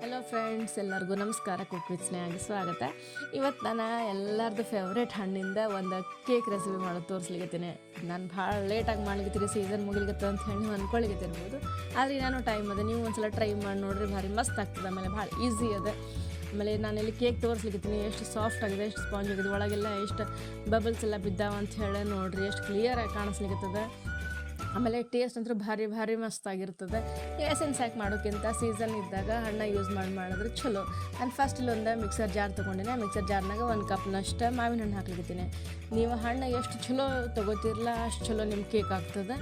Hello friends, ಎಲ್ಲರಿಗೂ ನಮಸ್ಕಾರ. Cook with ಸ್ನೇಹಾಗೆ ಸ್ವಾಗತ. ಇವತ್ತು ನಾನು ಎಲ್ಲರದ್ದು ಫೇವ್ರೇಟ್ ಹಣ್ಣಿಂದ ಒಂದು ಕೇಕ್ ರೆಸಿಪಿ ಮಾಡೋದು ತೋರಿಸ್ಲಿಕ್ಕತ್ತೀನಿ. ನಾನು ಭಾಳ ಲೇಟಾಗಿ ಮಾಡ್ಲಿಕ್ಕತ್ತೀನಿ, ಸೀಸನ್ ಮುಗಿಲಿಕತ್ತ ಅಂತ ಹೇಳಿ ನೀವು ಅಂದ್ಕೊಳಿಕತ್ತಿರ್ಬೋದು. ಆದರೆ ನಾನು ಟೈಮ್ ಅದ, ನೀವು ಒಂದ್ಸಲ ಟ್ರೈ ಮಾಡಿ ನೋಡ್ರಿ, ಭಾರಿ ಮಸ್ತ್ ಆಗ್ತದೆ. ಆಮೇಲೆ ಭಾಳ ಈಸಿ ಅದ. ಆಮೇಲೆ ನಾನಿಲ್ಲಿ ಕೇಕ್ ತೋರಿಸ್ಲಿಕ್ಕತ್ತೀನಿ, ಎಷ್ಟು ಸಾಫ್ಟ್ ಆಗಿದೆ, ಎಷ್ಟು ಸ್ಪಾಂಜ್ ಆಗಿದೆ, ಒಳಗೆಲ್ಲ ಎಷ್ಟು ಬಬಲ್ಸ್ ಎಲ್ಲ ಬಿದ್ದಾವ ಅಂತ ಹೇಳಿ ನೋಡಿರಿ, ಎಷ್ಟು ಕ್ಲಿಯರಾಗಿ ಕಾಣಿಸ್ಲಿಕ್ಕತ್ತದ. ಆಮೇಲೆ ಟೇಸ್ಟ್ ಅಂತೂ ಭಾರಿ ಭಾರಿ ಮಸ್ತಾಗಿರ್ತದೆ. ಎಸೆನ್ಸ್ ಹಾಕಿ ಮಾಡೋಕ್ಕಿಂತ ಸೀಸನ್ ಇದ್ದಾಗ ಹಣ್ಣು ಯೂಸ್ ಮಾಡಿದ್ರೆ ಚಲೋ. ನಾನು ಫಸ್ಟ್ ಇಲ್ಲೊಂದು ಮಿಕ್ಸರ್ ಜಾರ್ ತೊಗೊಂಡಿನಿ. ಮಿಕ್ಸರ್ ಜಾರ್ನಾಗ 1 ಕಪ್ನಷ್ಟು ಮಾವಿನ ಹಣ್ಣು ಹಾಕ್ಲಿಕ್ಕತ್ತೀನಿ. ನೀವು ಹಣ್ಣು ಎಷ್ಟು ಚಲೋ ತೊಗೋತಿರಲ್ಲ ಅಷ್ಟು ಚಲೋ ನಿಮ್ಮ ಕೇಕ್ ಆಗ್ತದೆ.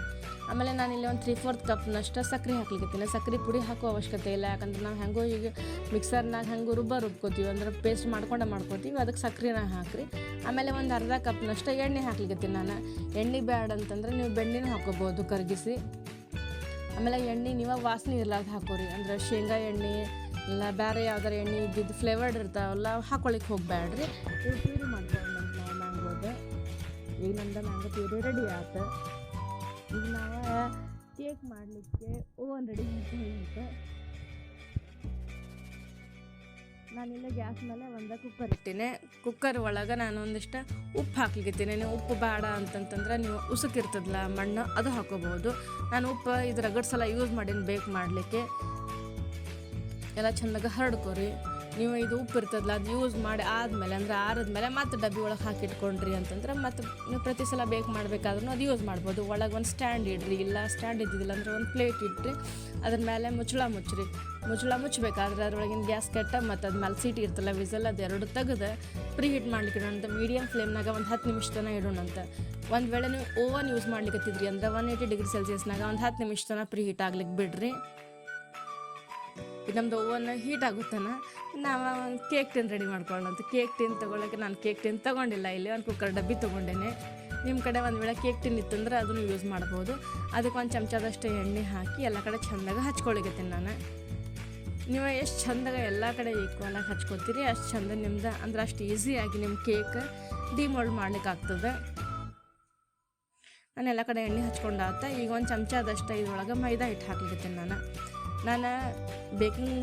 ಆಮೇಲೆ ನಾನಿಲ್ಲಿ ಒಂದು 3/4 ಕಪ್ನಷ್ಟು ಸಕ್ಕರೆ ಹಾಕ್ಲಿಕ್ಕತ್ತೀನಿ. ಸಕ್ಕರೆ ಪುಡಿ ಹಾಕೋ ಅವಶ್ಯಕತೆ ಇಲ್ಲ, ಯಾಕಂದ್ರೆ ನಾವು ಹೆಂಗೋ ಈಗ ಮಿಕ್ಸರ್ನಾಗ ಹೆಂಗೋ ರುಬ್ಕೋತೀವಿ, ಅಂದ್ರೆ ಪೇಸ್ಟ್ ಮಾಡ್ಕೋತೀವಿ, ಅದಕ್ಕೆ ಸಕ್ಕರೆನ ಹಾಕಿರಿ. ಆಮೇಲೆ ಒಂದು ಅರ್ಧ ಕಪ್ನಷ್ಟು ಎಣ್ಣೆ ಹಾಕ್ಲಿಕ್ಕತ್ತೀನಿ. ನಾನು ಎಣ್ಣೆ ಬ್ಯಾಡ ಅಂತಂದ್ರೆ ನೀವು ಬೆಣ್ಣೆನೂ ಹಾಕೋಬೋದು ಕರಗಿಸಿ. ಆಮೇಲೆ ಎಣ್ಣೆ ನೀವು ವಾಸನೆ ಇರ್ಲಾರ್ದು ಹಾಕೋರಿ, ಅಂದ್ರೆ ಶೇಂಗಾ ಎಣ್ಣೆ ಇಲ್ಲ ಬೇರೆ ಯಾವ್ದಾರ ಎಣ್ಣೆ ಇದ್ದಿದ್ದು ಫ್ಲೇವರ್ಡ್ ಇರ್ತಾವಲ್ಲ ಹಾಕೊಳ್ಳಿಕ್ಕೆ ಹೋಗಬೇಡ್ರಿ. ಇದು ಪ್ಯೂರಿ ಮಾಡ್ಕೊಂಡು ನಾವು ಮ್ಯಾಂಗೋದು. ಈಗ ನಮ್ದು ಮ್ಯಾಂಗೋ ಪ್ಯೂರಿ ರೆಡಿ ಆಯ್ತು. ಈಗ ನಾವು ಕೇಕ್ ಮಾಡಲಿಕ್ಕೆ ಓವನ್ ರೆಡಿ ಅಂತ ನಾನಿಲ್ಲ ಗ್ಯಾಸ್ ಮೇಲೆ ಒಂದು ಕುಕ್ಕರ್ ಇಟ್ಟೀನಿ. ಕುಕ್ಕರ್ ಒಳಗೆ ನಾನು ಒಂದಿಷ್ಟು ಉಪ್ಪು ಹಾಕ್ಲಿಕ್ಕತ್ತೀನಿ. ನೀವು ಉಪ್ಪು ಬೇಡ ಅಂತಂತಂದ್ರೆ ನೀವು ಉಸುಕಿರ್ತದಲ್ಲ ಮಣ್ಣು, ಅದು ಹಾಕೋಬೋದು. ನಾನು ಉಪ್ಪು ಇದು ರಗಡ್ ಸಲ ಯೂಸ್ ಮಾಡೀನಿ ಬೇಕ್ ಮಾಡಲಿಕ್ಕೆ. ಎಲ್ಲ ಚೆಂದಾಗಿ ಹರಡ್ಕೊರಿ. ನೀವು ಇದು ಉಪ್ಪು ಇರ್ತದಲ್ಲ ಅದು ಯೂಸ್ ಮಾಡಿ ಆದಮೇಲೆ, ಅಂದರೆ ಆರಿದ್ಮೇಲೆ ಮತ್ತೆ ಡಬ್ಬಿ ಒಳಗೆ ಹಾಕಿಟ್ಕೊಂಡ್ರಿ ಅಂತಂದ್ರೆ ಮತ್ತೆ ನೀವು ಪ್ರತಿ ಸಲ ಬೇಕ್ ಮಾಡಬೇಕಾದ್ರೂ ಅದು ಯೂಸ್ ಮಾಡ್ಬೋದು. ಒಳಗೆ ಒಂದು ಸ್ಟ್ಯಾಂಡ್ ಇಡ್ರಿ, ಇಲ್ಲ ಸ್ಟ್ಯಾಂಡ್ ಇದ್ದಿದ್ದಿಲ್ಲ ಅಂದರೆ ಒಂದು ಪ್ಲೇಟ್ ಇಟ್ರಿ, ಅದ್ರ ಮೇಲೆ ಮುಚ್ಚಳ ಮುಚ್ಚಬೇಕಾದ್ರೆ ಅದ್ರೊಳಗಿನ ಗ್ಯಾಸ್ ಕೆಟ್ಟ ಮತ್ತು ಅದ್ಮೇಲೆ ಸೀಟಿ ಇರ್ತಲ್ಲ ವಿಸಲ್, ಅದೆರಡು ತೆಗೆದು ಪ್ರೀ ಹೀಟ್ ಮಾಡ್ಲಿಕ್ಕೆ ಇಡೋಣಂತ. ಮೀಡಿಯಮ್ ಫ್ಲೇಮ್ನಾಗ ಒಂದು 10 ನಿಮಿಷ ತನಕ ಇಡೋಣಂತ. ಒಂದು ವೇಳೆ ನೀವು ಓವನ್ ಯೂಸ್ ಮಾಡ್ಲಿಕ್ಕತ್ತಿದ್ರಿ ಅಂದ್ರೆ 180 ಡಿಗ್ರಿ ಸೆಲ್ಸಿಯಸ್ನಾಗ ಒಂದು 10 ನಿಮಿಷ ತನಕ ಪ್ರೀ ಹೀಟ್ ಆಗ್ಲಿಕ್ಕೆ ಬಿಡ್ರಿ. ಇದು ನಮ್ಮದು ಓವನ್ ಹೀಟ್ ಆಗುತ್ತಾನ ನಾವು ಒಂದು ಕೇಕ್ ಟಿನ್ ರೆಡಿ ಮಾಡ್ಕೊಳ್ಳೋಂತ. ಕೇಕ್ ಟಿನ್ ತೊಗೊಳಕ್ಕೆ ನಾನು ಕೇಕ್ ಟಿನ್ ತೊಗೊಂಡಿಲ್ಲ, ಇಲ್ಲಿ ಒಂದು ಕುಕ್ಕರ್ ಡಬ್ಬಿ ತೊಗೊಂಡೇನೆ. ನಿಮ್ಮ ಕಡೆ ಒಂದು ವೇಳೆ ಕೇಕ್ ಟಿನ್ ಇತ್ತಂದ್ರೆ ಅದನ್ನು ಯೂಸ್ ಮಾಡ್ಬೋದು. ಅದಕ್ಕೆ ಒಂದು ಚಮಚದಷ್ಟು ಎಣ್ಣೆ ಹಾಕಿ ಎಲ್ಲ ಕಡೆ ಚೆಂದಾಗ ಹಚ್ಕೊಳಿಕತ್ತೀನಿ ನಾನು. ನೀವು ಎಷ್ಟು ಚೆಂದಾಗ ಎಲ್ಲ ಕಡೆ ಈಕ್ವಲಾಗಿ ಹಚ್ಕೊತೀರಿ ಅಷ್ಟು ಚೆಂದ ನಿಮ್ದು, ಅಂದ್ರೆ ಅಷ್ಟು ಈಸಿಯಾಗಿ ನಿಮ್ಮ ಕೇಕ್ ಡಿಮೋಲ್ಡ್ ಮಾಡ್ಲಿಕ್ಕೆ ಆಗ್ತದೆ. ನಾನು ಎಲ್ಲ ಕಡೆ ಎಣ್ಣೆ ಹಚ್ಕೊಂಡಾತ. ಈಗ ಒಂದು ಚಮಚದಷ್ಟು ಇದ್ರೊಳಗೆ ಮೈದಾ ಹಿಟ್ಟು ಹಾಕ್ಲಿಕತ್ತೀನಿ. ನಾನು ಬೇಕಿಂಗ್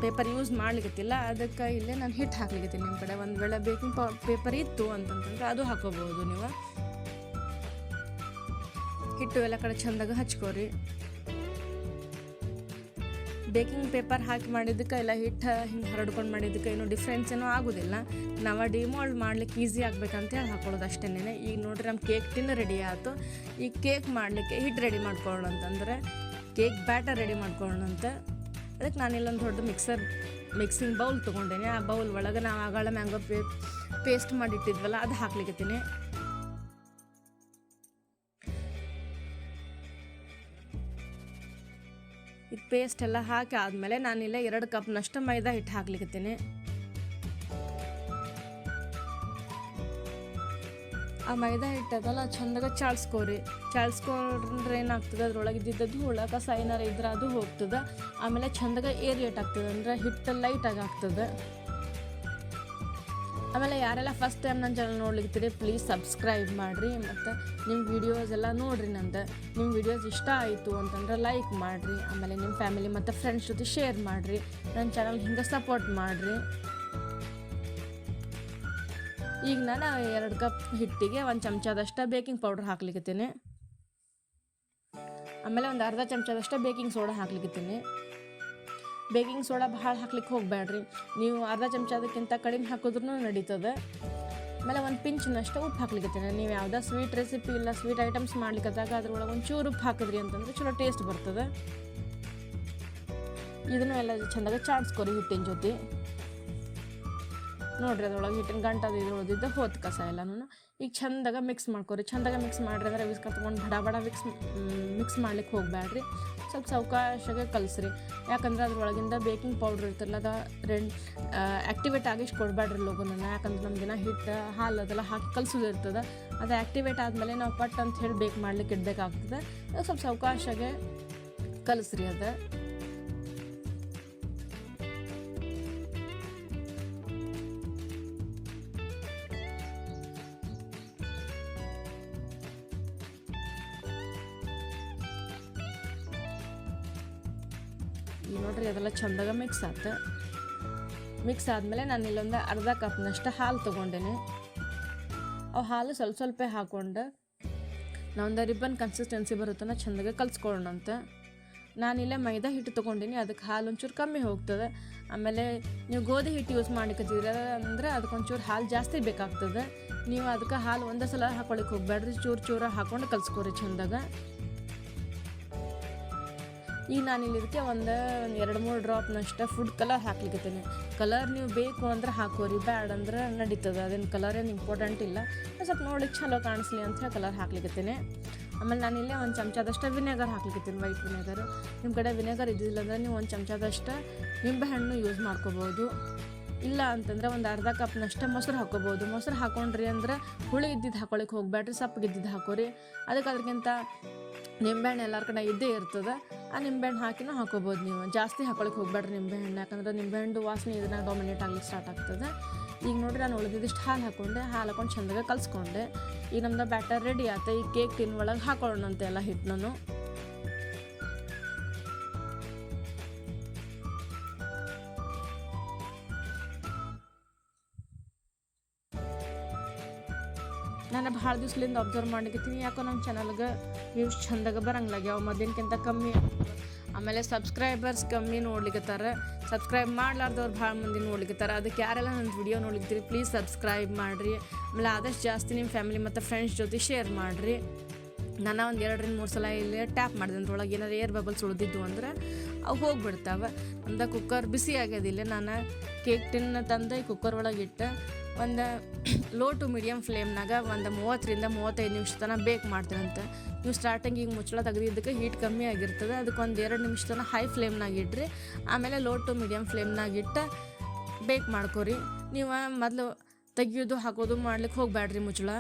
ಪೇಪರ್ ಯೂಸ್ ಮಾಡ್ಲಿಕ್ಕತ್ತಿಲ್ಲ, ಅದಕ್ಕೆ ಇಲ್ಲೇ ನಾನು ಹಿಟ್ಟು ಹಾಕ್ಲಿಕ್ಕತ್ತೀನಿ. ನಿಮ್ಮ ಕಡೆ ಒಂದು ವೇಳೆ ಬೇಕಿಂಗ್ ಪೇಪರ್ ಇತ್ತು ಅಂತಂತಂದ್ರೆ ಅದು ಹಾಕೋಬೋದು. ನೀವು ಹಿಟ್ಟು ಎಲ್ಲ ಕಡೆ ಚೆಂದಾಗ ಹಚ್ಕೋರಿ. ಬೇಕಿಂಗ್ ಪೇಪರ್ ಹಾಕಿ ಮಾಡಿದ್ದಕ್ಕೆ ಎಲ್ಲ ಹಿಟ್ಟು ಹಿಂಗೆ ಹರಡ್ಕೊಂಡು ಮಾಡಿದ್ದಕ್ಕೆ ಏನೂ ಡಿಫ್ರೆನ್ಸ್ ಏನೂ ಆಗೋದಿಲ್ಲ. ನಾವು ಡಿಮೋಲ್ಡ್ ಮಾಡ್ಲಿಕ್ಕೆ ಈಸಿ ಆಗ್ಬೇಕಂತ ಹೇಳಿ ಹಾಕೊಳ್ಳೋದು ಅಷ್ಟೇನೆ. ಈಗ ನೋಡಿರಿ ನಮ್ಮ ಕೇಕ್ ಟಿನ್ ರೆಡಿ ಆಯಿತು. ಈಗ ಕೇಕ್ ಮಾಡಲಿಕ್ಕೆ ಹಿಟ್ಟು ರೆಡಿ ಮಾಡ್ಕೊಳ್ಳೋಣ ಅಂತಂದರೆ ಕೇಕ್ ಬ್ಯಾಟರ್ ರೆಡಿ ಮಾಡ್ಕೊಳ್ಳೋಣಂತ. ಅದಕ್ಕೆ ನಾನಿಲ್ಲೊಂದು ದೊಡ್ಡ ಮಿಕ್ಸಿಂಗ್ ಬೌಲ್ ತೊಗೊಂಡೇನೆ. ಆ ಬೌಲ್ ಒಳಗೆ ನಾವು ಆಗಳ ಮ್ಯಾಂಗೋ ಪೇಸ್ಟ್ ಮಾಡಿಟ್ಟಿದ್ವಲ್ಲ ಅದು ಹಾಕ್ಲಿಕ್ಕತ್ತೀನಿ. ಇದು ಪೇಸ್ಟ್ ಎಲ್ಲ ಹಾಕಿ ಆದಮೇಲೆ ನಾನಿಲ್ಲ 2 ಕಪ್ನಷ್ಟು ಮೈದಾ ಹಿಟ್ಟು ಹಾಕ್ಲಿಕ್ಕತ್ತೀನಿ. ಆ ಮೈದಾ ಹಿಟ್ಟದಲ್ಲ ಚೆಂದಾಗ ಚಾಳ್ಸ್ಕೊಂಡ್ರೆ ಏನಾಗ್ತದೆ, ಅದ್ರೊಳಗೆ ಇದ್ದಿದ್ದು ಹುಳ ಕಸ ಏನಾರು ಇದ್ರೆ ಅದು ಹೋಗ್ತದೆ. ಆಮೇಲೆ ಚೆಂದಾಗ ಏರಿಯೇಟ್ ಆಗ್ತದೆ, ಅಂದರೆ ಹಿಟ್ಟು ಲೈಟಾಗಿ ಆಗ್ತದೆ. ಆಮೇಲೆ ಯಾರೆಲ್ಲ ಫಸ್ಟ್ ಟೈಮ್ ನನ್ನ ಚಾನಲ್ ನೋಡ್ಲಿಕ್ತೀರಿ ಪ್ಲೀಸ್ ಸಬ್ಸ್ಕ್ರೈಬ್ ಮಾಡಿರಿ. ಮತ್ತು ನಿಮ್ಮ ವೀಡಿಯೋಸ್ ಎಲ್ಲ ನೋಡಿರಿ. ನಿಮ್ಮ ವೀಡಿಯೋಸ್ ಇಷ್ಟ ಆಯಿತು ಅಂತಂದ್ರೆ ಲೈಕ್ ಮಾಡಿರಿ. ಆಮೇಲೆ ನಿಮ್ಮ ಫ್ಯಾಮಿಲಿ ಮತ್ತು ಫ್ರೆಂಡ್ಸ್ ಜೊತೆ ಶೇರ್ ಮಾಡಿರಿ. ನನ್ನ ಚಾನಲ್ ಹಿಂಗೆ ಸಪೋರ್ಟ್ ಮಾಡಿರಿ. ಈಗ ನಾನು 2 ಕಪ್ ಹಿಟ್ಟಿಗೆ 1 ಚಮಚದಷ್ಟು ಬೇಕಿಂಗ್ ಪೌಡ್ರ್ ಹಾಕ್ಲಿಕ್ಕತ್ತೀನಿ. ಆಮೇಲೆ ಒಂದು ಅರ್ಧ ಚಮಚದಷ್ಟು ಬೇಕಿಂಗ್ ಸೋಡಾ ಹಾಕ್ಲಿಕ್ಕತ್ತೀನಿ. ಬೇಕಿಂಗ್ ಸೋಡಾ ಭಾಳ ಹಾಕ್ಲಿಕ್ಕೆ ಹೋಗಬೇಡ್ರಿ, ನೀವು ಅರ್ಧ ಚಮಚದಕ್ಕಿಂತ ಕಡಿಮೆ ಹಾಕಿದ್ರೂ ನಡೀತದೆ. ಆಮೇಲೆ ಒಂದು ಪಿಂಚ್ನಷ್ಟು ಉಪ್ಪು ಹಾಕ್ಲಿಕ್ಕತ್ತೀನಿ. ನೀವು ಯಾವುದೋ ಸ್ವೀಟ್ ರೆಸಿಪಿ ಇಲ್ಲ ಸ್ವೀಟ್ ಐಟಮ್ಸ್ ಮಾಡ್ಲಿಕ್ಕತ್ತಾಗ ಅದ್ರೊಳಗೆ ಒಂದು ಚೂರು ಉಪ್ಪು ಹಾಕಿದ್ರಿ ಅಂತಂದ್ರೆ ಚಲೋ ಟೇಸ್ಟ್ ಬರ್ತದೆ. ಇದನ್ನು ಎಲ್ಲ ಚೆಂದಾಗ ಚಾಡ್ಸ್ಕೊರಿ ಹಿಟ್ಟಿನ ಜೊತೆ. ನೋಡ್ರಿ ಅದ್ರೊಳಗೆ ಹಿಟ್ಟಿನ ಗಂಟದು ಇದ್ರೊಳದಿದ್ದ ಹೋತ್ ಕಸ ಎಲ್ಲನೂ. ಈಗ ಚೆಂದಾಗ ಮಿಕ್ಸ್ ಮಾಡ್ಕೊರಿ. ಚೆಂದಾಗ ಮಿಕ್ಸ್ ಮಾಡ್ರಿ ಅಂದ್ರೆ ವಿಸ್ಕ ತೊಗೊಂಡು ಬಡ ಮಿಕ್ಸ್ ಮಾಡ್ಲಿಕ್ಕೆ ಹೋಗಬೇಡ್ರಿ. ಸ್ವಲ್ಪ ಸಾವಕಾಶಾಗೆ ಕಲಿಸ್ರಿ, ಯಾಕಂದ್ರೆ ಅದ್ರೊಳಗಿಂದ ಬೇಕಿಂಗ್ ಪೌಡ್ರ್ ಇರ್ತಲ್ಲ ಅದು ಆ್ಯಕ್ಟಿವೇಟ್ ಆಗಿಷ್ಟು ಕೊಡಬೇಡ್ರಿ ಲೋಗೋನ. ಯಾಕಂದ್ರೆ ನಮ್ದಿನ ಹಿಟ್ಟು ಹಾಲು ಅದೆಲ್ಲ ಹಾಕಿ ಕಲಿಸೋದಿರ್ತದೆ. ಅದು ಆ್ಯಕ್ಟಿವೇಟ್ ಆದಮೇಲೆ ನಾವು ಪಟ್ ಅಂತ ಹೇಳಿ ಬೇಕ್ ಮಾಡ್ಲಿಕ್ಕೆ ಇಡಬೇಕಾಗ್ತದೆ. ಸ್ವಲ್ಪ ಸಾವಕಾಶಾಗೆ ಕಲಿಸ್ರಿ ಅದು. ಈಗ ನೋಡ್ರಿ ಅದೆಲ್ಲ ಚಂದಾಗ ಮಿಕ್ಸ್ ಆಯ್ತು. ಮಿಕ್ಸ್ ಆದಮೇಲೆ ನಾನು ಇಲ್ಲೊಂದು ಅರ್ಧ ಕಪ್ನಷ್ಟು ಹಾಲು ತೊಗೊಂಡೇನೆ. ಅವು ಹಾಲು ಸ್ವಲ್ಪ ಹಾಕ್ಕೊಂಡು ನಾವೊಂದು ರಿಬ್ಬನ್ ಕನ್ಸಿಸ್ಟೆನ್ಸಿ ಬರುತ್ತನ ಚೆಂದಾಗೆ ಕಲಿಸ್ಕೊಳ್ಳೋಣ ಅಂತ. ನಾನಿಲ್ಲೇ ಮೈದಾ ಹಿಟ್ಟು ತೊಗೊಂಡಿನಿ, ಅದಕ್ಕೆ ಹಾಲು ಒಂಚೂರು ಕಮ್ಮಿ ಹೋಗ್ತದೆ. ಆಮೇಲೆ ನೀವು ಗೋಧಿ ಹಿಟ್ಟು ಯೂಸ್ ಮಾಡಿಕತ್ತೀರ ಅಂದರೆ ಅದಕ್ಕೊಂಚೂರು ಹಾಲು ಜಾಸ್ತಿ ಬೇಕಾಗ್ತದೆ. ನೀವು ಅದಕ್ಕೆ ಹಾಲು ಒಂದೇ ಸಲ ಹಾಕೊಳಿಕ್ಕೆ ಹೋಗ್ಬೇಡ್ರಿ, ಚೂರು ಹಾಕ್ಕೊಂಡು ಕಲಿಸ್ಕೊರಿ ಚೆಂದಾಗ. ಈಗ ನಾನಿಲ್ಲಿ ಇದಕ್ಕೆ ಒಂದು 2-3 ಡ್ರಾಪ್ನಷ್ಟು ಫುಡ್ ಕಲರ್ ಹಾಕ್ಲಿಕ್ಕತ್ತೀನಿ. ಕಲರ್ ನೀವು ಬೇಕು ಅಂದ್ರೆ ಹಾಕೋರಿ, ಬ್ಯಾಡ್ ಅಂದ್ರೆ ನಡೀತದೆ, ಅದೇನು ಕಲರ್ ಏನು ಇಂಪಾರ್ಟೆಂಟ್ ಇಲ್ಲ. ಸ್ವಲ್ಪ ನೋಡ್ಲಿಕ್ಕೆ ಚಲೋ ಕಾಣಿಸ್ಲಿ ಅಂತ ಹೇಳಿ ಕಲರ್ ಹಾಕ್ಲಿಕ್ಕತ್ತೀನಿ. ಆಮೇಲೆ ನಾನಿಲ್ಲೇ ಒಂದು ಚಮಚದಷ್ಟು ವಿನೆಗರ್ ಹಾಕ್ಲಿಕ್ಕತ್ತೀನಿ, ವೈಟ್ ವಿನೆಗರ್. ನಿಮ್ಮ ಕಡೆ ವಿನೆಗರ್ ಇದ್ದಿಲ್ಲ ಅಂದರೆ ನೀವು ಒಂದು ಚಮಚದಷ್ಟು ನಿಂಬೆಹಣ್ಣು ಯೂಸ್ ಮಾಡ್ಕೋಬೋದು. ಇಲ್ಲ ಅಂತಂದ್ರೆ ಒಂದು ಅರ್ಧ ಕಪ್ನಷ್ಟು ಮೊಸರು ಹಾಕೋಬೋದು. ಮೊಸರು ಹಾಕೊಂಡ್ರಿ ಅಂದ್ರೆ ಹುಳಿ ಇದ್ದಿದ್ದು ಹಾಕೊಳಿಕ್ಕೆ ಹೋಗ್ಬೇಡ್ರಿ, ಸಪ್ಪಗಿದ್ದಿದ್ದು ಹಾಕೋರಿ. ಅದಕ್ಕೆ ಅದಕ್ಕಿಂತ ನಿಂಬೆಹಣ್ಣು ಎಲ್ಲರ ಕಡೆ ಇದ್ದೇ ಇರ್ತದೆ, ಆ ನಿಂಬೆಹಣ್ಣು ಹಾಕಿನೂ ಹಾಕೋಬೋದು. ನೀವು ಜಾಸ್ತಿ ಹಾಕೊಳಿಕ್ಕೆ ಹೋಗ್ಬೇಡ್ರಿ ನಿಂಬೆಹಣ್ಣು, ಯಾಕಂದ್ರೆ ನಿಂಬೆಹಣ್ಣು ವಾಸನೆ ಇದನ್ನ ಡಾಮಿನೇಟ್ ಆಗ್ಲಿಕ್ಕೆ ಸ್ಟಾರ್ಟ್ ಆಗ್ತದೆ. ಈಗ ನೋಡಿರಿ ನಾನು ಉಳಿದಿಷ್ಟು ಹಾಲು ಹಾಕ್ಕೊಂಡು ಚೆಂದಾಗೆ ಕಲಿಸ್ಕೊಂಡೆ. ಈಗ ನಮ್ದು ಬ್ಯಾಟರ್ ರೆಡಿ ಆಯ್ತು. ಈ ಕೇಕ್ ಟಿನ್ ಒಳಗೆ ಹಾಕೊಳ್ಳೋಣಂತೆ ಎಲ್ಲ ಹಿಟ್ಟು ನಾನು ಭಾಳ ದಿವ್ಸಲಿಂದ ಅಬ್ಸರ್ವ್ ಮಾಡಿಕತ್ತೀನಿ, ಯಾಕೋ ನಮ್ಮ ಚಾನಲ್ಗೆ ವ್ಯೂಸ್ ಚೆಂದಾಗ ಬರಂಗಿಲ್ಲಾಗ್ಯಾವ, ಮೊದಲಿನಕ್ಕಿಂತ ಕಮ್ಮಿ. ಆಮೇಲೆ ಸಬ್ಸ್ಕ್ರೈಬರ್ಸ್ ಕಮ್ಮಿ ನೋಡ್ಲಿಕ್ಕತ್ತಾರೆ, ಸಬ್ಸ್ಕ್ರೈಬ್ ಮಾಡ್ಲಾರ್ದವ್ರು ಭಾಳ ಮಂದಿ ನೋಡ್ಲಿಕ್ಕತ್ತಾರೆ. ಅದಕ್ಕೆ ಯಾರೆಲ್ಲ ನನ್ನ ವಿಡಿಯೋ ನೋಡ್ಲಿಕ್ತೀರಿ ಪ್ಲೀಸ್ ಸಬ್ಸ್ಕ್ರೈಬ್ ಮಾಡಿರಿ. ಆಮೇಲೆ ಆದಷ್ಟು ಜಾಸ್ತಿ ನಿಮ್ಮ ಫ್ಯಾಮಿಲಿ ಮತ್ತು ಫ್ರೆಂಡ್ಸ್ ಜೊತೆ ಶೇರ್ ಮಾಡಿರಿ. ನಾನು ಒಂದು 2-3 ಸಲ ಇಲ್ಲಿ ಟ್ಯಾಪ್ ಮಾಡಿದೆ, ಅದ್ರೊಳಗೆ ಏನಾರು ಏರ್ ಬಬಲ್ಸ್ ಉಳಿದಿದ್ದು ಅಂದ್ರೆ ಅವು ಹೋಗ್ಬಿಡ್ತಾವೆ. ನಮ್ದು ಕುಕ್ಕರ್ ಬಿಸಿ ಆಗ್ಯದಿಲ್ಲ. ನಾನು ಕೇಕ್ ಟಿನ್ ತಂದು ಈ ಕುಕ್ಕರ್ ಒಳಗೆ ಇಟ್ಟು ಒಂದು ಲೋ ಟು ಮೀಡಿಯಮ್ ಫ್ಲೇಮ್ನಾಗ ಒಂದು 30-35 ನಿಮಿಷ ತನಕ ಬೇಕ್ ಮಾಡ್ತೀನಂತ. ನೀವು ಸ್ಟಾರ್ಟಿಂಗ್ ಈಗ ಮುಚ್ಚಳ ತೆಗೆದಿದ್ದಕ್ಕೆ ಹೀಟ್ ಕಮ್ಮಿ ಆಗಿರ್ತದೆ, ಅದಕ್ಕೆ ಒಂದು 2 ನಿಮಿಷ ತನಕ ಹೈ ಫ್ಲೇಮ್ನಾಗ ಇಡ್ರಿ. ಆಮೇಲೆ ಲೋ ಟು ಮೀಡಿಯಮ್ ಫ್ಲೇಮ್ನಾಗ ಇಟ್ಟು ಬೇಕ್ ಮಾಡ್ಕೊರಿ. ನೀವು ಮೊದಲು ತೆಗಿಯೋದು ಹಾಕೋದು ಮಾಡ್ಲಿಕ್ಕೆ ಹೋಗ್ಬೇಡ್ರಿ ಮುಚ್ಚಳ,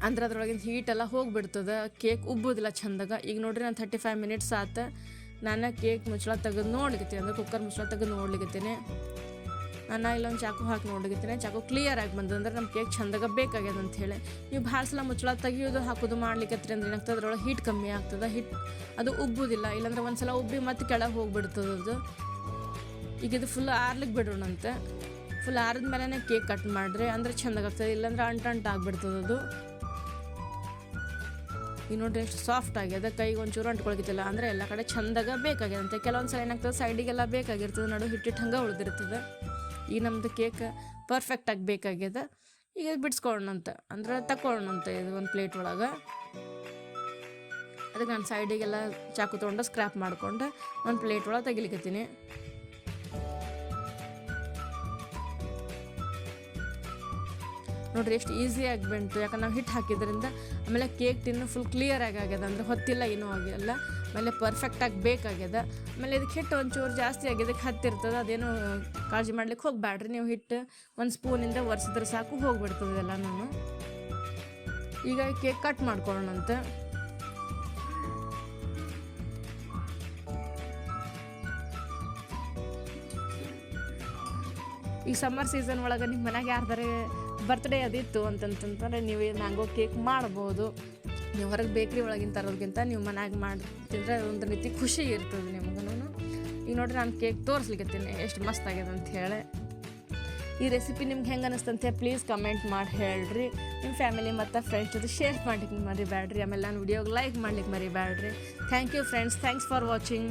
ಅಂದ್ರೆ ಅದ್ರೊಳಗಿನ ಹೀಟೆಲ್ಲ ಹೋಗಿಬಿಡ್ತದೆ, ಕೇಕ್ ಉಬ್ಬೋದಿಲ್ಲ ಚೆಂದಾಗ. ಈಗ ನೋಡ್ರಿ ನಾನು 35 ಮಿನಿಟ್ಸ್ ಆಯ್ತು. ನಾನು ಕೇಕ್ ಮುಚ್ಚಳ ತೆಗೆದು ನೋಡ್ಲಿಕ್ಕತ್ತೀನಿ, ಅಂದರೆ ಕುಕ್ಕರ್ ಮುಚ್ಚಳ ತೆಗೆದು ನೋಡ್ಲಿಕ್ಕತ್ತೀನಿ. ನಾನು ಇಲ್ಲೊಂದು ಚಾಕು ಹಾಕಿ ನೋಡ್ಲಿಕ್ಕತ್ತೀನಿ, ಚಾಕು ಕ್ಲಿಯರಾಗಿ ಬಂದಂದ್ರೆ ನಮ್ಮ ಕೇಕ್ ಚೆಂದಾಗ ಬೇಕಾಗ್ಯದ ಅಂಥೇಳಿ. ನೀವು ಭಾಳ ಸಲ ಮುಚ್ಚಳ ತೆಗಿಯೋದು ಹಾಕೋದು ಮಾಡ್ಲಿಕ್ಕತ್ರಿ ಅಂದ್ರೆ ಏನಾಗ್ತದೆ, ಅದ್ರೊಳಗೆ ಹೀಟ್ ಕಮ್ಮಿ ಆಗ್ತದೆ, ಅದು ಉಬ್ಬೋದಿಲ್ಲ. ಇಲ್ಲಾಂದ್ರೆ ಒಂದು ಸಲ ಉಬ್ಬಿ ಮತ್ತೆ ಕೆಳಗೆ ಹೋಗ್ಬಿಡ್ತದೆ ಅದು. ಈಗ ಇದು ಫುಲ್ ಆರ್ಲಿಕ್ಕೆ ಬಿಡೋಣಂತೆ. ಫುಲ್ ಆರಿದ ಮೇಲೆ ಕೇಕ್ ಕಟ್ ಮಾಡಿರಿ, ಅಂದ್ರೆ ಚೆಂದಾಗ್ತದೆ. ಇಲ್ಲಾಂದ್ರೆ ಅಂಟು ಆಗ್ಬಿಡ್ತದೆ ಅದು. ಈಗ ನೋಡ್ರಿ ಎಷ್ಟು ಸಾಫ್ಟ್ ಆಗ್ಯದ, ಕೈಗೆ ಒಂಚೂರು ಅಂಟ್ಕೊಳಗಿತ್ತಿಲ್ಲ, ಅಂದರೆ ಎಲ್ಲ ಕಡೆ ಚೆಂದಾಗ ಬೇಕಾಗ್ಯದಂತೆ. ಕೆಲವೊಂದು ಸಲ ಏನಾಗ್ತದೆ ಸೈಡಿಗೆಲ್ಲ ಬೇಕಾಗಿರ್ತದೆ, ನಡು ಹಿಟ್ಟಿಟ್ಟು ಹಂಗೆ ಉಳಿದಿರ್ತದೆ. ಈಗ ನಮ್ಮದು ಕೇಕ್ ಪರ್ಫೆಕ್ಟಾಗಿ ಬೇಕಾಗ್ಯದ. ಈಗ ಬಿಡಿಸ್ಕೊಳ್ಳೋಣಂತ, ಅಂದ್ರೆ ತಗೊಳ್ಳೋಣಂತ ಇದು ಒಂದು ಪ್ಲೇಟ್ ಒಳಗೆ. ಅದಕ್ಕೆ ನಾನು ಸೈಡಿಗೆಲ್ಲ ಚಾಕು ತೊಗೊಂಡು ಸ್ಕ್ರ್ಯಾಪ್ ಮಾಡ್ಕೊಂಡು ಒಂದು ಪ್ಲೇಟ್ ಒಳಗೆ ತೆಗಿಲಿಕ್ಕತ್ತೀನಿ. ನೋಡ್ರಿ ಎಷ್ಟು ಈಸಿಯಾಗಿ ಬಂತು, ಯಾಕಂದ್ರೆ ನಾವು ಹಿಟ್ಟು ಹಾಕಿದ್ರಿಂದ. ಆಮೇಲೆ ಕೇಕ್ ಟಿನ್ನು ಫುಲ್ ಕ್ಲಿಯರಾಗಿ ಆಗ್ಯದ, ಅಂದರೆ ಹೊತ್ತಿಲ್ಲ ಏನೂ ಆಗಿಲ್ಲ. ಆಮೇಲೆ ಪರ್ಫೆಕ್ಟಾಗಿ ಬೇಕಾಗ್ಯದ. ಆಮೇಲೆ ಇದಕ್ಕೆ ಹಿಟ್ಟು ಒಂಚೂರು ಜಾಸ್ತಿ ಆಗಿದ್ದಕ್ಕೆ ಹತ್ತಿರ್ತದೆ, ಅದೇನು ಕಾಳಜಿ ಮಾಡ್ಲಿಕ್ಕೆ ಹೋಗ್ಬೇಡ್ರಿ. ನೀವು ಹಿಟ್ಟು ಒಂದು ಸ್ಪೂನಿಂದ ಒರೆಸಿದ್ರೆ ಸಾಕು, ಹೋಗ್ಬಿಡ್ತದೆ ಎಲ್ಲ. ನಾನು ಈಗ ಕೇಕ್ ಕಟ್ ಮಾಡ್ಕೊಳ್ಳೋಣಂತ. ಈಗ ಸಮ್ಮರ್ ಸೀಸನ್ ಒಳಗೆ ನಿಮ್ಮ ಮನೆಗೆ ಯಾರ್ದಾರೆ ಬರ್ತ್ಡೇ ಅದಿತ್ತು ಅಂತಂತಂದ್ರೆ ನೀವು ಮ್ಯಾಂಗೋ ಕೇಕ್ ಮಾಡ್ಬೋದು. ನೀವು ಹೊರಗೆ ಬೇಕ್ರಿ ಒಳಗಿನ ತರೋದಕ್ಕಿಂತ ನೀವು ಮನ್ಯಾಗ ಮಾಡ್ತಿದ್ರೆ ಒಂದು ರೀತಿ ಖುಷಿ ಇರ್ತದೆ ನಿಮಗೂ. ಈಗ ನೋಡ್ರಿ ನಾನು ಕೇಕ್ ತೋರಿಸ್ಲಿಕ್ಕತ್ತೀನಿ ಎಷ್ಟು ಮಸ್ತ್ ಆಗ್ಯದ ಅಂತ ಹೇಳಿ. ಈ ರೆಸಿಪಿ ನಿಮ್ಗೆ ಹೆಂಗೆ ಅನ್ನಿಸ್ತಂತೆ ಪ್ಲೀಸ್ ಕಮೆಂಟ್ ಮಾಡಿ ಹೇಳ್ರಿ. ನಿಮ್ಮ ಫ್ಯಾಮಿಲಿ ಮತ್ತು ಫ್ರೆಂಡ್ಸ್ ಜೊತೆ ಶೇರ್ ಮಾಡ್ಲಿಕ್ಕೆ ಮರಿಬೇಡ್ರಿ. ಆಮೇಲೆ ನಾನು ವಿಡಿಯೋಗೆ ಲೈಕ್ ಮಾಡ್ಲಿಕ್ಕೆ ಮರಿಬೇಡ್ರಿ. Thank you friends, thanks for watching.